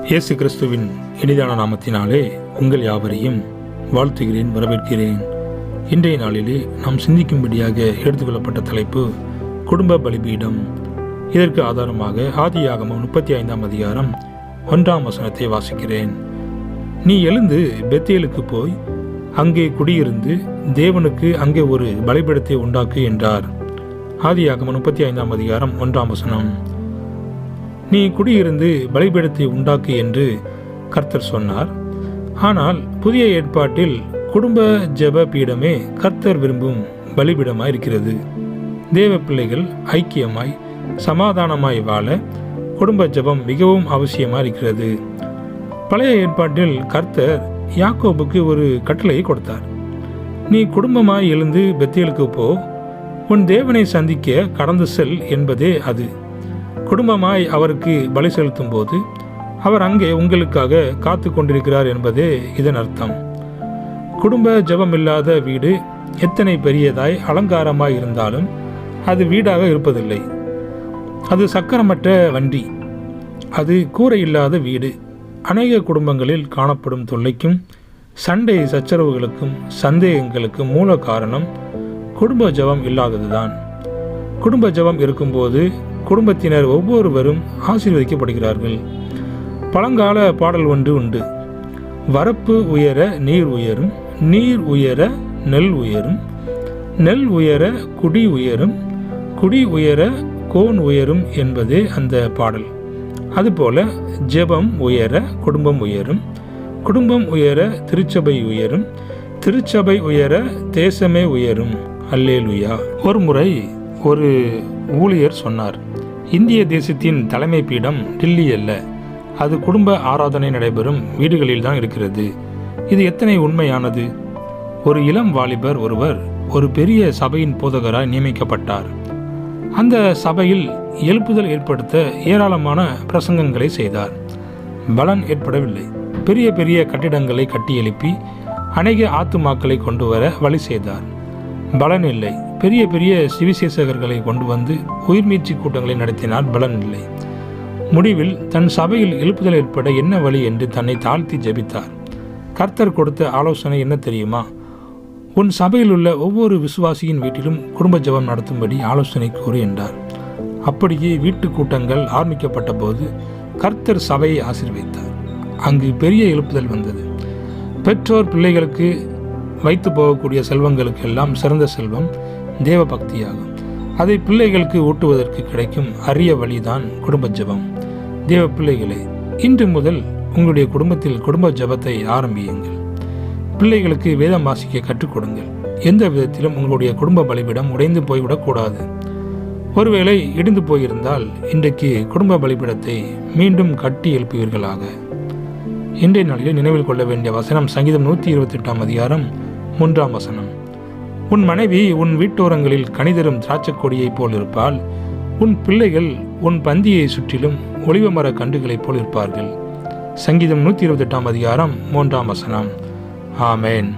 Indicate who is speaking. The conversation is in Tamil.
Speaker 1: இயேசு கிறிஸ்துவின் இனிதான நாமத்தினாலே உங்கள் யாவரையும் வாழ்த்துகிறேன், வரவேற்கிறேன். இன்றைய நாளிலே நாம் சிந்திக்கும்படியாக எடுத்துக்கொள்ளப்பட்ட தலைப்பு குடும்ப பலிபீடம். இதற்கு ஆதாரமாக ஆதியாகமம் 35ஆம் அதிகாரம் 1ஆம் வசனத்தை வாசிக்கிறேன். நீ எழுந்து பெத்தேலுக்கு போய் அங்கே குடியிருந்து தேவனுக்கு அங்கே ஒரு பலிபீடத்தை உண்டாக்கு என்றார். ஆதியாகமம் 35ஆம் அதிகாரம் 1ஆம் வசனம். நீ குடியிருந்து பலிபீடத்தை உண்டாக்கு என்று கர்த்தர் சொன்னார். ஆனால் புதிய ஏற்பாட்டில் குடும்ப ஜெப பீடமே கர்த்தர் விரும்பும் பலிபீடமாய் இருக்கிறது. தேவ பிள்ளைகள் ஐக்கியமாய் சமாதானமாய் வாழ குடும்ப ஜெபம் மிகவும் அவசியமாக இருக்கிறது. பழைய ஏற்பாட்டில் கர்த்தர் யாக்கோபுக்கு ஒரு கட்டளையை கொடுத்தார். நீ குடும்பமாய் எழுந்து பெத்தேலுக்கு போ, உன் தேவனை சந்திக்க கடந்து செல் என்பதே அது. குடும்பமாய் அவருக்கு பலி செலுத்தும் போது அவர் அங்கே உங்களுக்காக காத்து கொண்டிருக்கிறார் என்பதே இதன் அர்த்தம். குடும்ப ஜெபம் இல்லாத வீடு எத்தனை பெரியதாய் அலங்காரமாய் இருந்தாலும் அது வீடாக இருப்பதில்லை. அது சக்கரமற்ற வண்டி, அது கூரை இல்லாத வீடு. அநேக குடும்பங்களில் காணப்படும் தொல்லைக்கும் சண்டை சச்சரவுகளுக்கும் சந்தேகங்களுக்கும் மூல காரணம் குடும்ப ஜெபம் இல்லாததுதான். குடும்ப ஜெபம் இருக்கும்போது குடும்பத்தினர் ஒவ்வொருவரும் ஆசீர்வதிக்கப்படுகிறார்கள். பழங்கால பாடல் ஒன்று உண்டு. வரப்பு உயர நீர் உயரும், நீர் உயர நெல் உயரும், நெல் உயர குடி உயரும், குடி உயர கோன் உயரும் என்பதே அந்த பாடல். அதுபோல ஜெபம் உயர குடும்பம் உயரும், குடும்பம் உயர திருச்சபை உயரும், திருச்சபை உயர தேசமே உயரும். அல்லேலூயா. ஒரு முறை ஒரு ஊழியர் சொன்னார், இந்திய தேசத்தின் தலைமை பீடம் டில்லி அல்ல, அது குடும்ப ஆராதனை நடைபெறும் வீடுகளில் தான் இருக்கிறது. இது எத்தனை உண்மையானது. ஒரு இளம் வாலிபர் ஒருவர் ஒரு பெரிய சபையின் போதகராய் நியமிக்கப்பட்டார். அந்த சபையில் எழுப்புதல் ஏற்படுத்த ஏராளமான பிரசங்கங்களை செய்தார். பலன் ஏற்படவில்லை. பெரிய பெரிய கட்டிடங்களை கட்டி எழுப்பி அநேக ஆத்துமாக்களை கொண்டு வர வழி செய்தார். பலன் இல்லை. பெரிய பெரிய சுவிசேஷகர்களை கொண்டு வந்து உயிர்மீட்சி கூட்டங்களை நடத்தினார். பலன் இல்லை. முடிவில் தன் சபையில் எழுப்புதல் ஏற்பட என்ன வழி என்று தன்னை தாழ்த்தி ஜெபித்தார். கர்த்தர் கொடுத்த ஆலோசனை என்ன தெரியுமா? உன் சபையில் உள்ள ஒவ்வொரு விசுவாசியின் வீட்டிலும் குடும்ப ஜெபம் நடத்தும்படி ஆலோசனை கூறு என்றார். அப்படியே வீட்டு கூட்டங்கள் ஆரம்பிக்கப்பட்ட போது கர்த்தர் சபையை ஆசீர்வதித்தார். அங்கு பெரிய எழுப்புதல் வந்தது. பெற்றோர் பிள்ளைகளுக்கு வைத்து போகக்கூடிய செல்வங்களுக்கு எல்லாம் சிறந்த செல்வம் தேவ பக்தியாகும். அதை பிள்ளைகளுக்கு ஊட்டுவதற்கு கிடைக்கும் அரிய வழிதான் குடும்ப ஜெபம். தேவ பிள்ளைகளே, இன்று முதல் உங்களுடைய குடும்பத்தில் குடும்ப ஜெபத்தை ஆரம்பியுங்கள். பிள்ளைகளுக்கு வேதம் வாசிக்க கற்றுக் கொடுங்கள். எந்த விதத்திலும் உங்களுடைய குடும்ப பலிபீடம் உடைந்து போய்விடக்கூடாது. ஒருவேளை இடிந்து போயிருந்தால் இன்றைக்கு குடும்ப பலிபீடத்தை மீண்டும் கட்டி எழுப்புவீர்களாக. இன்றைய நாளில் நினைவில் கொள்ள வேண்டிய வசனம் சங்கீதம் 128ஆம் அதிகாரம் 3ஆம் வசனம். உன் மனைவி உன் வீட்டோரங்களில் கனிதரும் திராட்சை கொடியைப் போல் இருப்பாள். உன் பிள்ளைகள் உன் பந்தியை சுற்றிலும் ஒலிவ மர கன்றுகளைப் போல் இருப்பார்கள். சங்கீதம் 128ஆம் அதிகாரம் 3ஆம் வசனம். ஆமேன்.